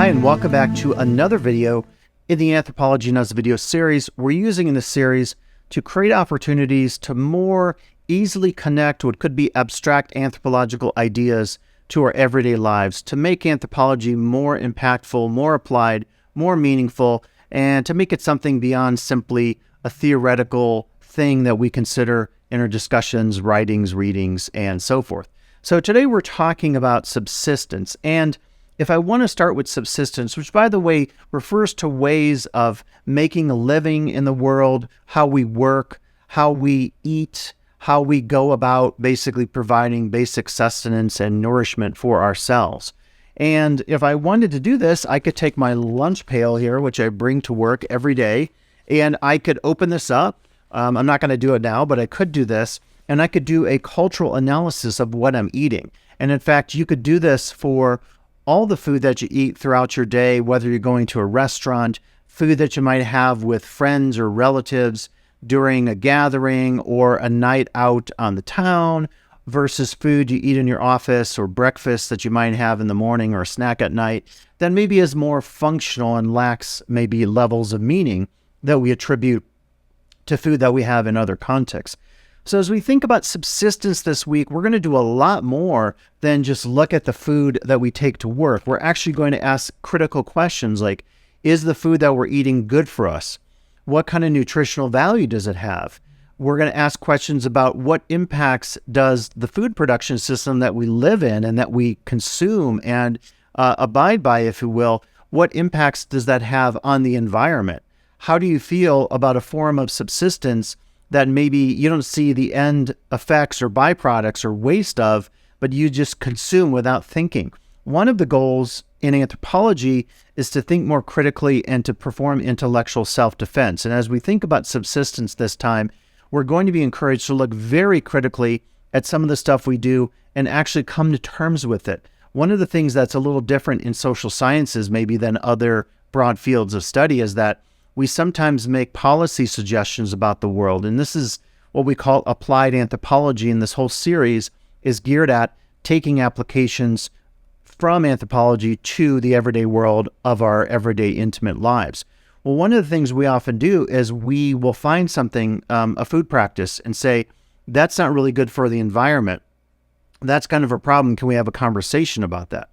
Hi, and welcome back to another video in the Anthropology Nuts video series. We're using in this series to create opportunities to more easily connect what could be abstract anthropological ideas to our everyday lives, to make anthropology more impactful, more applied, more meaningful, and to make it something beyond simply a theoretical thing that we consider in our discussions, writings, readings, and so forth. So today we're talking about subsistence. And if I want to start with subsistence, which by the way refers to ways of making a living in the world, how we work, how we eat, how we go about basically providing basic sustenance and nourishment for ourselves. And if I wanted to do this, I could take my lunch pail here, which I bring to work every day, and I could open this up. I'm not going to do it now, but I could do this, and I could do a cultural analysis of what I'm eating. And in fact, you could do this for all the food that you eat throughout your day, whether you're going to a restaurant, food that you might have with friends or relatives during a gathering or a night out on the town, versus food you eat in your office or breakfast that you might have in the morning or a snack at night that maybe is more functional and lacks maybe levels of meaning that we attribute to food that we have in other contexts. So as we think about subsistence this week, we're going to do a lot more than just look at the food that we take to work. We're actually going to ask critical questions like, is the food that we're eating good for us? What kind of nutritional value does it have? We're going to ask questions about what impacts does the food production system that we live in and that we consume and abide by, if you will, what impacts does that have on the environment? How do you feel about a form of subsistence that maybe you don't see the end effects or byproducts or waste of, but you just consume without thinking? One of the goals in anthropology is to think more critically and to perform intellectual self-defense. And as we think about subsistence this time, we're going to be encouraged to look very critically at some of the stuff we do and actually come to terms with it. One of the things that's a little different in social sciences maybe than other broad fields of study is that we sometimes make policy suggestions about the world. And this is what we call applied anthropology. And this whole series is geared at taking applications from anthropology to the everyday world of our everyday intimate lives. Well, one of the things we often do is we will find something, a food practice, and say, that's not really good for the environment. That's kind of a problem. Can we have a conversation about that?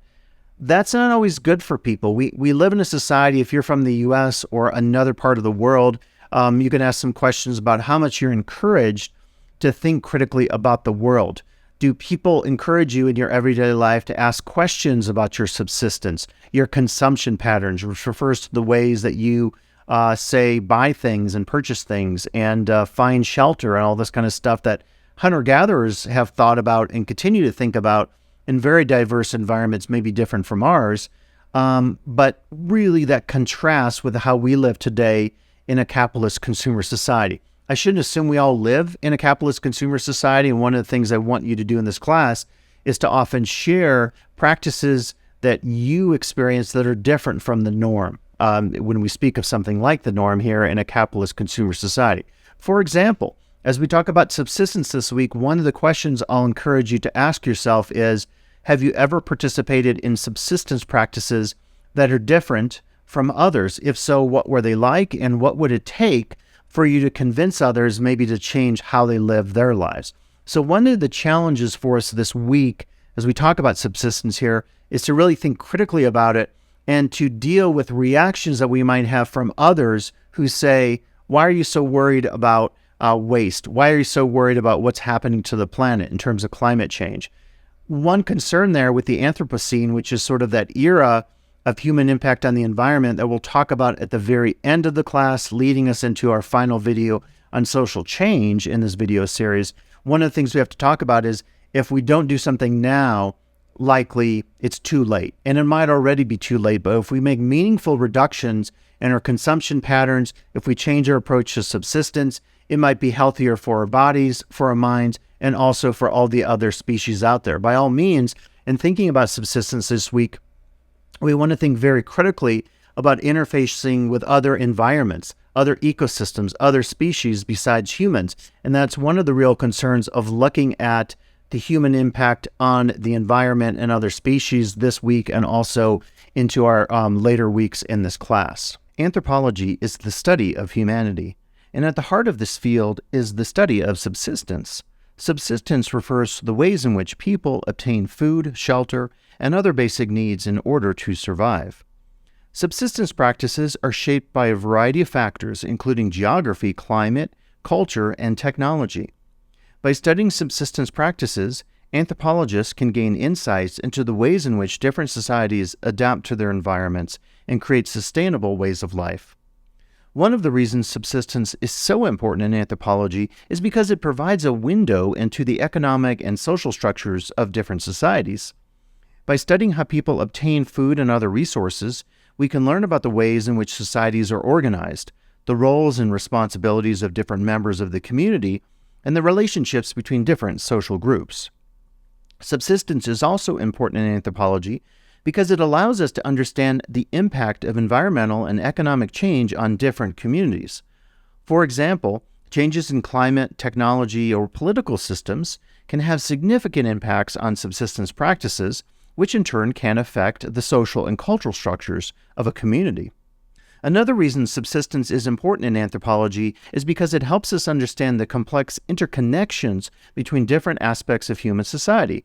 That's not always good for people. We live in a society, if you're from the US or another part of the world, you can ask some questions about how much you're encouraged to think critically about the world. Do people encourage you in your everyday life to ask questions about your subsistence, your consumption patterns, which refers to the ways that you, say, buy things and purchase things and find shelter and all this kind of stuff that hunter-gatherers have thought about and continue to think about in very diverse environments, maybe different from ours, but really that contrasts with how we live today in a capitalist consumer society. I shouldn't assume we all live in a capitalist consumer society, and one of the things I want you to do in this class is to often share practices that you experience that are different from the norm when we speak of something like the norm here in a capitalist consumer society. For example, as we talk about subsistence this week, one of the questions I'll encourage you to ask yourself is, have you ever participated in subsistence practices that are different from others? If so, what were they like, and what would it take for you to convince others maybe to change how they live their lives? So one of the challenges for us this week, as we talk about subsistence here, is to really think critically about it and to deal with reactions that we might have from others who say, why are you so worried about waste? Why are you so worried about what's happening to the planet in terms of climate change? One concern there with the Anthropocene, which is sort of that era of human impact on the environment that we'll talk about at the very end of the class, leading us into our final video on social change in this video series. One of the things we have to talk about is if we don't do something now, likely it's too late. And it might already be too late, but if we make meaningful reductions in our consumption patterns, if we change our approach to subsistence, it might be healthier for our bodies, for our minds, and also for all the other species out there. By all means, in thinking about subsistence this week, we want to think very critically about interfacing with other environments, other ecosystems, other species besides humans. And that's one of the real concerns of looking at the human impact on the environment and other species this week and also into our later weeks in this class. Anthropology is the study of humanity, and at the heart of this field is the study of subsistence. Subsistence refers to the ways in which people obtain food, shelter, and other basic needs in order to survive. Subsistence practices are shaped by a variety of factors, including geography, climate, culture, and technology. By studying subsistence practices, anthropologists can gain insights into the ways in which different societies adapt to their environments and create sustainable ways of life. One of the reasons subsistence is so important in anthropology is because it provides a window into the economic and social structures of different societies. By studying how people obtain food and other resources, we can learn about the ways in which societies are organized, the roles and responsibilities of different members of the community, and the relationships between different social groups. Subsistence is also important in anthropology because it allows us to understand the impact of environmental and economic change on different communities. For example, changes in climate, technology, or political systems can have significant impacts on subsistence practices, which in turn can affect the social and cultural structures of a community. Another reason subsistence is important in anthropology is because it helps us understand the complex interconnections between different aspects of human society.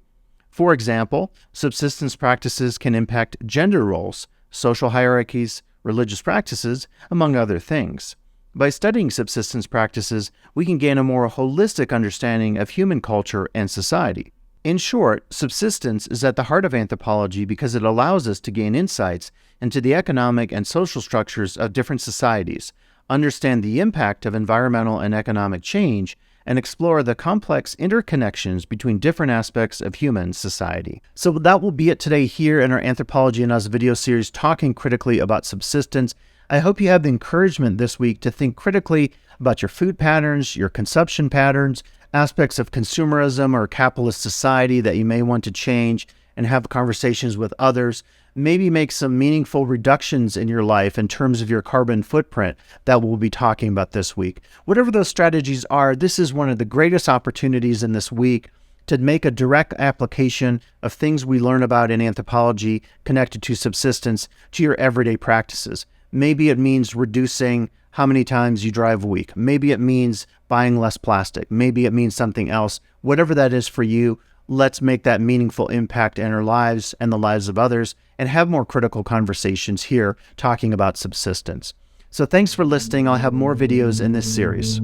For example, subsistence practices can impact gender roles, social hierarchies, religious practices, among other things. By studying subsistence practices, we can gain a more holistic understanding of human culture and society. In short, subsistence is at the heart of anthropology because it allows us to gain insights into the economic and social structures of different societies, understand the impact of environmental and economic change, and explore the complex interconnections between different aspects of human society. So that will be it today here in our Anthropology and Us video series talking critically about subsistence. I hope you have the encouragement this week to think critically about your food patterns, your consumption patterns, aspects of consumerism or capitalist society that you may want to change, and have conversations with others. Maybe make some meaningful reductions in your life in terms of your carbon footprint that we'll be talking about this week. Whatever those strategies are, this is one of the greatest opportunities in this week to make a direct application of things we learn about in anthropology connected to subsistence to your everyday practices. Maybe it means reducing how many times you drive a week. Maybe it means buying less plastic. Maybe it means something else. Whatever that is for you, let's make that meaningful impact in our lives and the lives of others and have more critical conversations here talking about subsistence. So thanks for listening. I'll have more videos in this series.